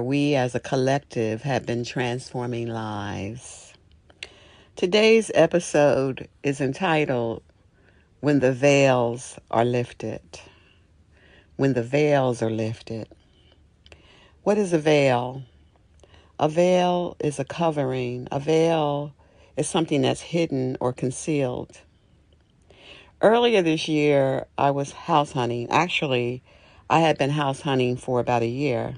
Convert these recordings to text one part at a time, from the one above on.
We as a collective have been transforming lives. Today's episode is entitled When the Veils Are Lifted. When the veils are lifted. What is a veil? A veil is a covering. A veil is something that's hidden or concealed. Earlier this year, I was house hunting. Actually, I had been house hunting for about a year.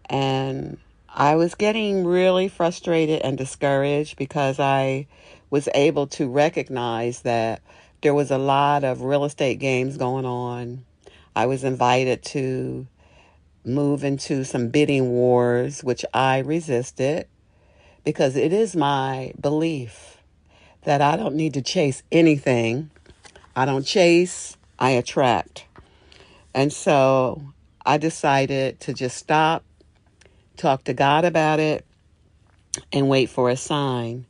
And I was getting really frustrated and discouraged because I was able to recognize that there was a lot of real estate games going on. I was invited to move into some bidding wars, which I resisted because it is my belief that I don't need to chase anything. I don't chase, I attract. And so I decided to just stop, talk to God about it, and wait for a sign.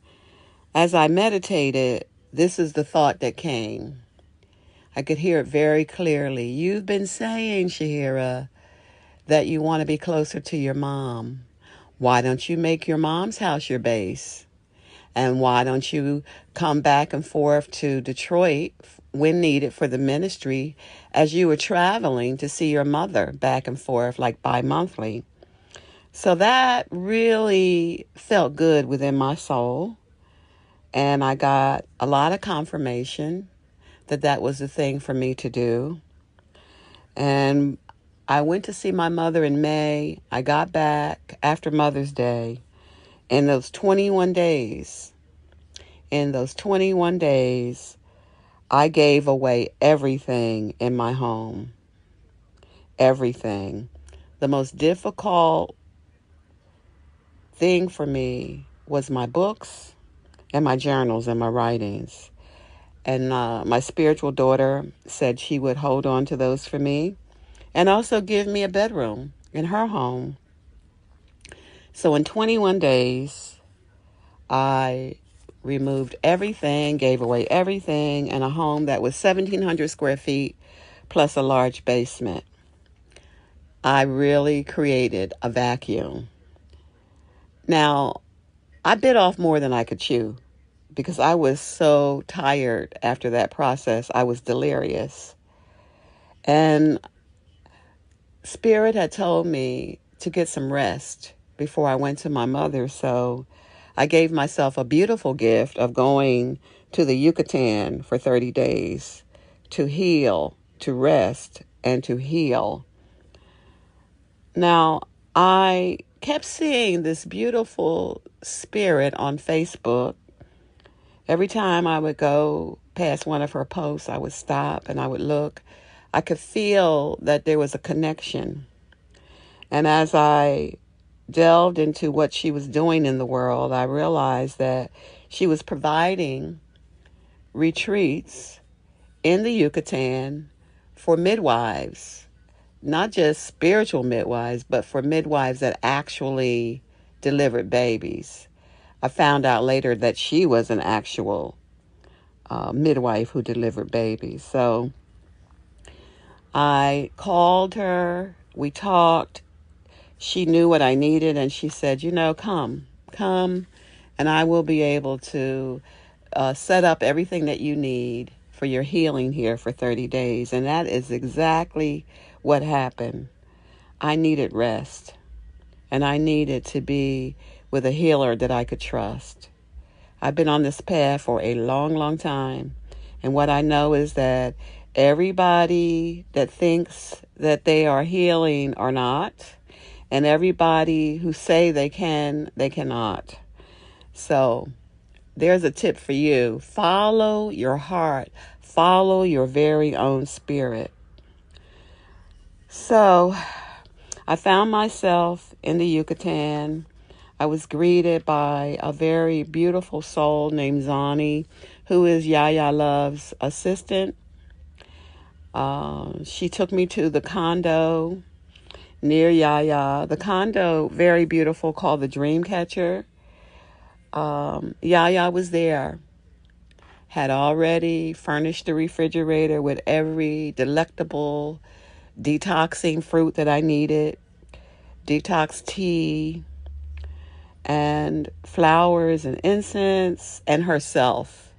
As I meditated, this is the thought that came. I could hear it very clearly. You've been saying, Shaheerah, that you want to be closer to your mom. Why don't you make your mom's house your base? And why don't you come back and forth to Detroit when needed for the ministry as you were traveling to see your mother back and forth like bi-monthly? So that really felt good within my soul. And I got a lot of confirmation that that was the thing for me to do. And I went to see my mother in May. I got back after Mother's Day. In those 21 days, I gave away everything in my home. Everything. The most difficult thing for me was my books and my journals and my writings. And my spiritual daughter said she would hold on to those for me and also give me a bedroom in her home. So in 21 days, I removed everything, gave away everything in a home that was 1,700 square feet plus a large basement. I really created a vacuum. Now, I bit off more than I could chew because I was so tired after that process. I was delirious. And Spirit had told me to get some rest before I went to my mother. So I gave myself a beautiful gift of going to the Yucatan for 30 days to heal, to rest, and to heal. Now, I kept seeing this beautiful spirit on Facebook. Every time I would go past one of her posts, I would stop and I would look. I could feel that there was a connection. And as I delved into what she was doing in the world, I realized that she was providing retreats in the Yucatan for midwives, not just spiritual midwives, but for midwives that actually delivered babies. I found out later that she was an actual midwife who delivered babies. So I called her, we talked, she knew what I needed, and she said, come, and I will be able to set up everything that you need for your healing here for 30 days. And that is exactly what happened. I needed rest, and I needed to be with a healer that I could trust. I've been on this path for a long, long time, and what I know is that everybody that thinks that they are healing are not, and everybody who say they can, they cannot. So there's a tip for you. Follow your heart. Follow your very own spirit. So I found myself in the Yucatan. I was greeted by a very beautiful soul named Zani, who is Yaya Love's assistant. She took me to the condo near Yaya. The condo, very beautiful, called the Dreamcatcher. Yaya was there, had already furnished the refrigerator with every delectable detoxing fruit that I needed. detox tea, and flowers and incense and herself.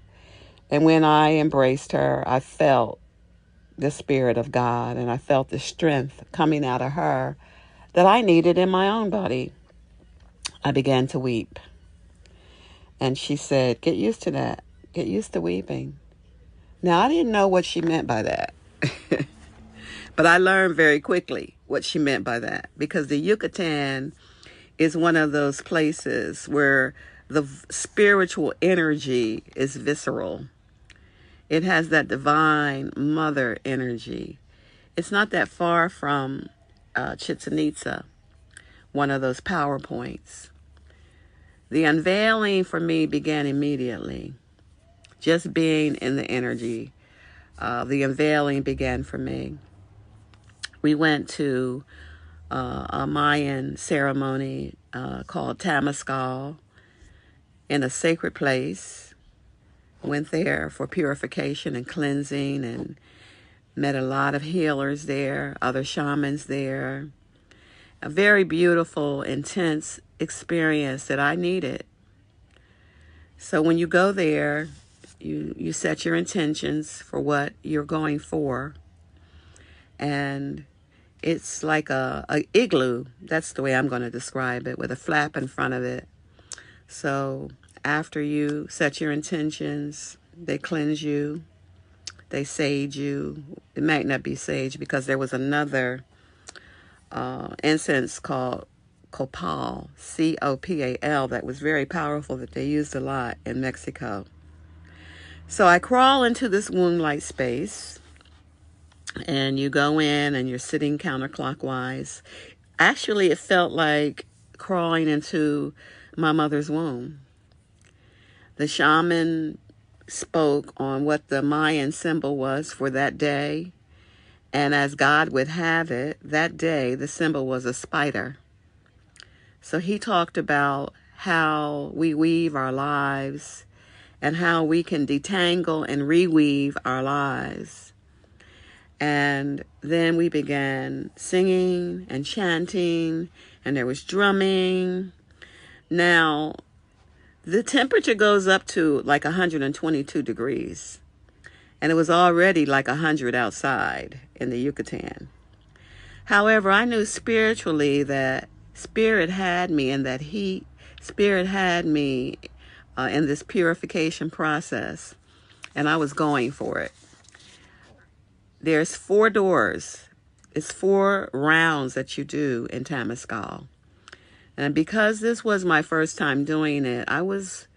And when I embraced her, I felt the Spirit of God, and I felt the strength coming out of her that I needed in my own body. I began to weep. And she said, "Get used to that. Get used to weeping." Now, I didn't know what she meant by that. But I learned very quickly what she meant by that, because the Yucatan is one of those places where the spiritual energy is visceral. It has that divine mother energy. It's not that far from Chichen Itza, one of those power points. The unveiling for me began immediately. Just being in the energy, the unveiling began for me. We went to a Mayan ceremony called Temazcal in a sacred place. Went there for purification and cleansing, and met a lot of healers there, other shamans there. A very beautiful, intense experience that I needed. So when you go there, you set your intentions for what you're going for. And it's like a igloo. That's the way I'm going to describe it, with a flap in front of it. So after you set your intentions, they cleanse you. They sage you. It might not be sage, because there was another incense called copal, C-O-P-A-L, that was very powerful, that they used a lot in Mexico. So I crawl into this moonlight space, and you go in and you're sitting counterclockwise. Actually, it felt like crawling into my mother's womb. The shaman spoke on what the Mayan symbol was for that day. And as God would have it, that day, the symbol was a spider. So he talked about how we weave our lives and how we can detangle and reweave our lives. And then we began singing and chanting, and there was drumming. Now, the temperature goes up to like 122 degrees. And it was already like 100 outside in the Yucatan. However, I knew spiritually that Spirit had me in that heat. Spirit had me in this purification process. And I was going for it. There's 4 doors. It's 4 rounds that you do in Temazcal. And because this was my first time doing it, I was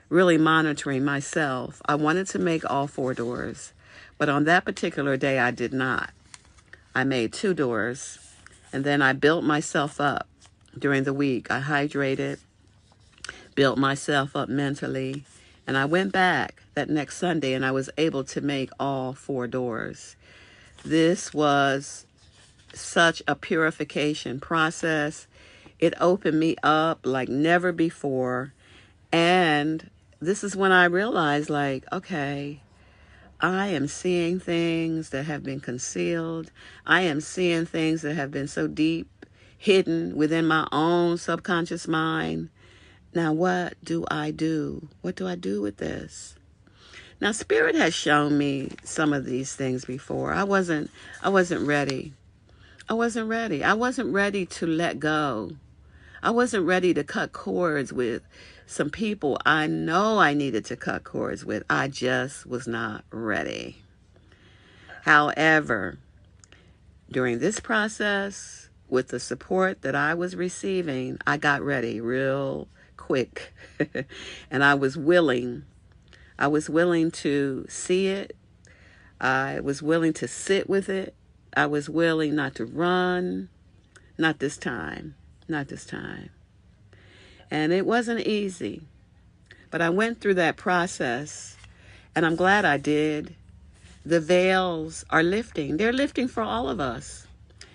really monitoring myself. I wanted to make all 4 doors, but on that particular day, I did not. I made 2 doors, and then I built myself up during the week. I hydrated, built myself up mentally, and I went back that next Sunday, and I was able to make all 4 doors. This was such a purification process. It opened me up like never before, and this is when I realized, like, okay, I am seeing things that have been concealed. I am seeing things that have been so deep, hidden within my own subconscious mind. Now, what do I do? What do I do with this? Now, Spirit has shown me some of these things before. I wasn't ready. I wasn't ready. I wasn't ready to let go. I wasn't ready to cut cords with some people I know I needed to cut cords with. I just was not ready. However, during this process, with the support that I was receiving, I got ready real quick. And I was willing. I was willing to see it. I was willing to sit with it. I was willing not to run. Not this time. Not this time. And it wasn't easy. But I went through that process, and I'm glad I did. The veils are lifting. They're lifting for all of us.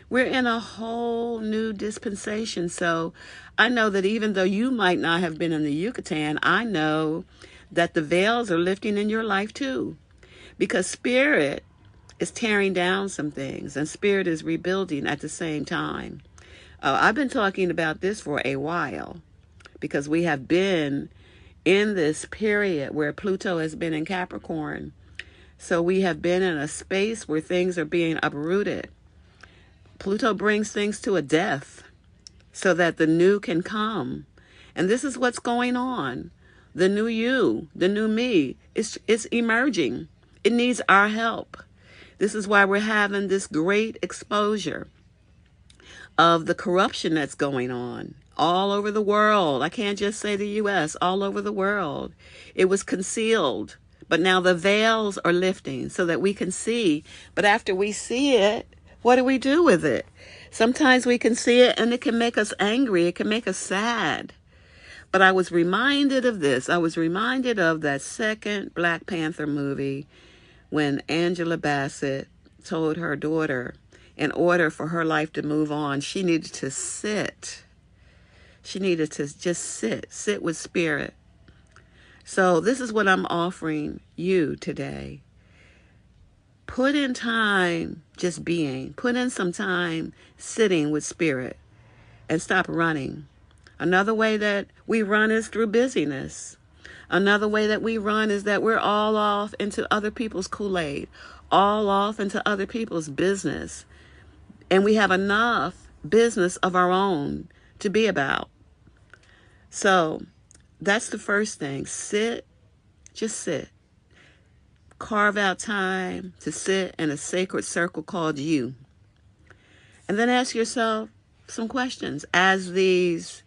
We're in a whole new dispensation. So I know that even though you might not have been in the Yucatan, I know that the veils are lifting in your life too. Because Spirit is tearing down some things, and Spirit is rebuilding at the same time. I've been talking about this for a while because we have been in this period where Pluto has been in Capricorn. So we have been in a space where things are being uprooted. Pluto brings things to a death so that the new can come. And this is what's going on. The new you, the new me, it's emerging. It needs our help. This is why we're having this great exposure of the corruption that's going on all over the world. I can't just say the U.S., all over the world. It was concealed, but now the veils are lifting so that we can see. But after we see it, what do we do with it? Sometimes we can see it and it can make us angry. It can make us sad. But I was reminded of this. I was reminded of that second Black Panther movie when Angela Bassett told her daughter, in order for her life to move on, she needed to sit. She needed to just sit with spirit. So this is what I'm offering you today. Put in time just being. Put in some time sitting with spirit and stop running. Another way that we run is through busyness. Another way that we run is that we're all off into other people's Kool-Aid, all off into other people's business. And we have enough business of our own to be about. So that's the first thing. Sit, just sit. Carve out time to sit in a sacred circle called you. And then ask yourself some questions as these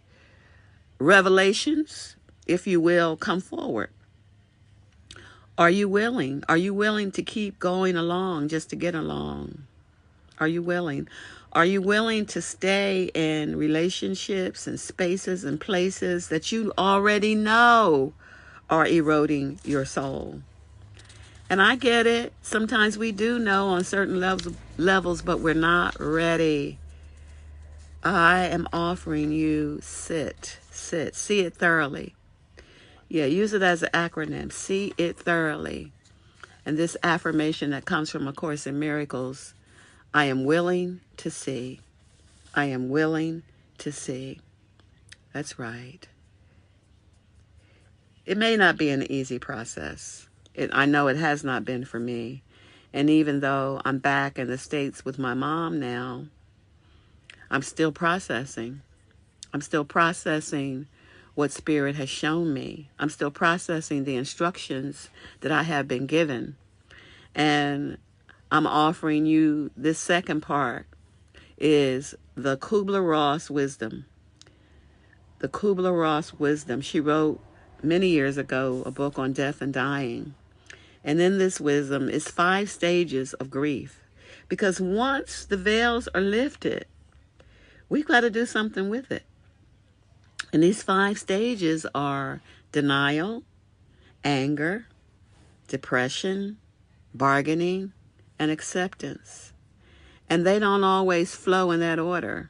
revelations, if you will, come forward. Are you willing? Are you willing to keep going along just to get along? Are you willing? Are you willing to stay in relationships and spaces and places that you already know are eroding your soul? And I get it. Sometimes we do know on certain levels, but we're not ready. I am offering you sit, see it thoroughly. Yeah, use it as an acronym, see it thoroughly. And this affirmation that comes from A Course in Miracles, I am willing to see. I am willing to see. That's right. It may not be an easy process. I know it has not been for me. And even though I'm back in the States with my mom now, I'm still processing. I'm still processing what Spirit has shown me. I'm still processing the instructions that I have been given. And I'm offering you this second part is the Kubler-Ross wisdom. The Kubler-Ross wisdom. She wrote many years ago a book on death and dying. And in this wisdom is 5 stages of grief. Because once the veils are lifted, we've got to do something with it. And these 5 stages are denial, anger, depression, bargaining, and acceptance. And they don't always flow in that order.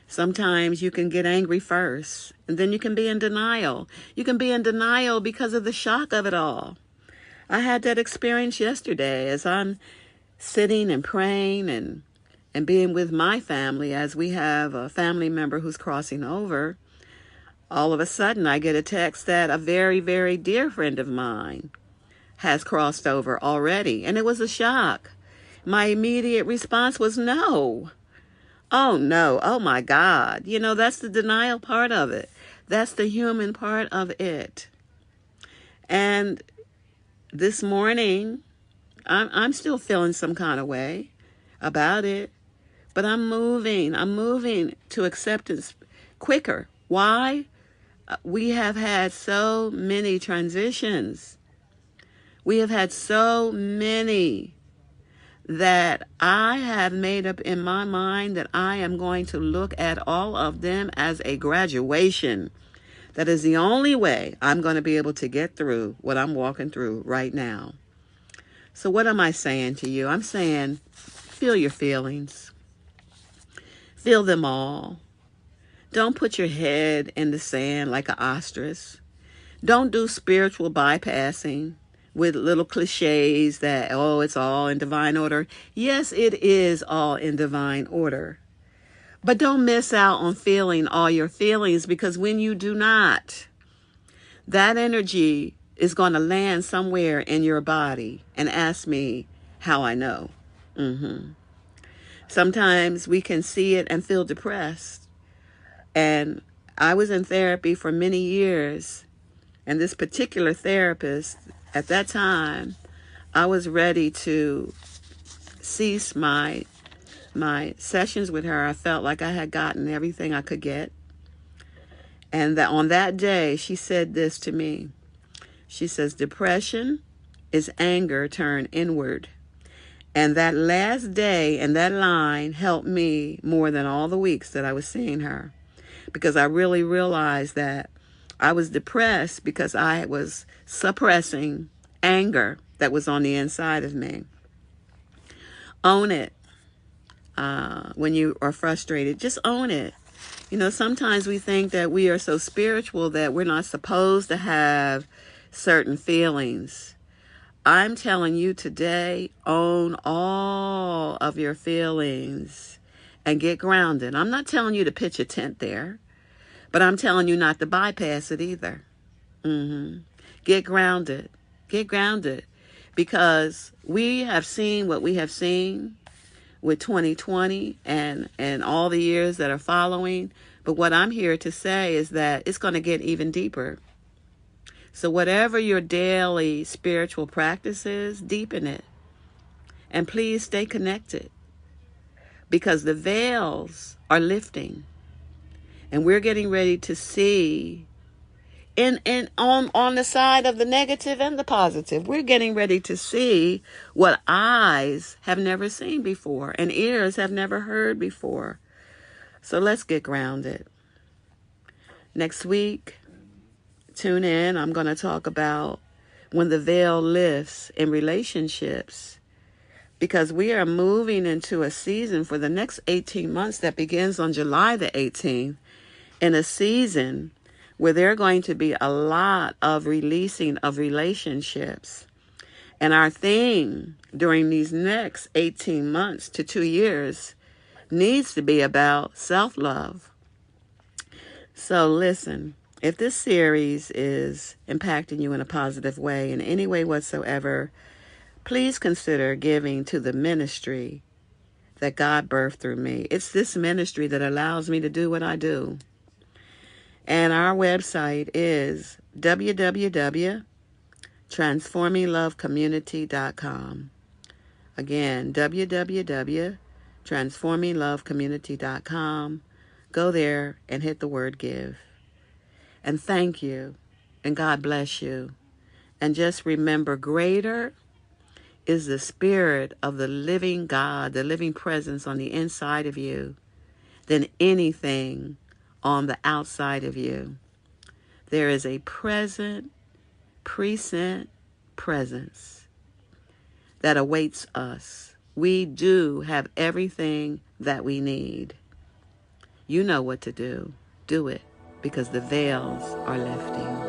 Sometimes you can get angry first, and then you can be in denial. You can be in denial because of the shock of it all. I had that experience yesterday as I'm sitting and praying and being with my family as we have a family member who's crossing over. All of a sudden, I get a text that a very, very dear friend of mine has crossed over already. And it was a shock. My immediate response was no. Oh, no. Oh, my God. You know, that's the denial part of it. That's the human part of it. And this morning, I'm still feeling some kind of way about it. But I'm moving to acceptance quicker. Why? We have had so many transitions. We have had so many that I have made up in my mind that I am going to look at all of them as a graduation. That is the only way I'm going to be able to get through what I'm walking through right now. So what am I saying to you? I'm saying, feel your feelings. Feel them all. Don't put your head in the sand like an ostrich. Don't do spiritual bypassing with little cliches that, oh, it's all in divine order. Yes, it is all in divine order. But don't miss out on feeling all your feelings, because when you do not, that energy is going to land somewhere in your body. And ask me how I know. Sometimes we can see it and feel depressed. And I was in therapy for many years. And this particular therapist, at that time, I was ready to cease my sessions with her. I felt like I had gotten everything I could get. And that on that day, she said this to me. She says, depression is anger turned inward. And that last day and that line helped me more than all the weeks that I was seeing her, because I really realized that I was depressed because I was suppressing anger that was on the inside of me. Own it. When you are frustrated, just own it. You know, sometimes we think that we are so spiritual that we're not supposed to have certain feelings. I'm telling you today, own all of your feelings and get grounded. I'm not telling you to pitch a tent there, but I'm telling you not to bypass it either. Get grounded. Get grounded. Because we have seen what we have seen with 2020 and all the years that are following. But what I'm here to say is that it's going to get even deeper. So whatever your daily spiritual practice is, deepen it. And please stay connected, because the veils are lifting. And we're getting ready to see on the side of the negative and the positive, we're getting ready to see what eyes have never seen before and ears have never heard before. So let's get grounded. Next week, tune in. I'm going to talk about when the veil lifts in relationships, because we are moving into a season for the next 18 months that begins on July the 18th, in a season where there are going to be a lot of releasing of relationships. And our theme during these next 18 months to 2 years needs to be about self-love. So listen, if this series is impacting you in a positive way in any way whatsoever, please consider giving to the ministry that God birthed through me. It's this ministry that allows me to do what I do. And our website is www.transforminglovecommunity.com. Again, www.transforminglovecommunity.com. Go there and hit the word give. And thank you. And God bless you. And just remember, greater is the spirit of the living God, the living presence on the inside of you, than anything on the outside of you. There is a present presence that awaits us. We do have everything that we need. You know what to do. Do it, because the veils are lifting.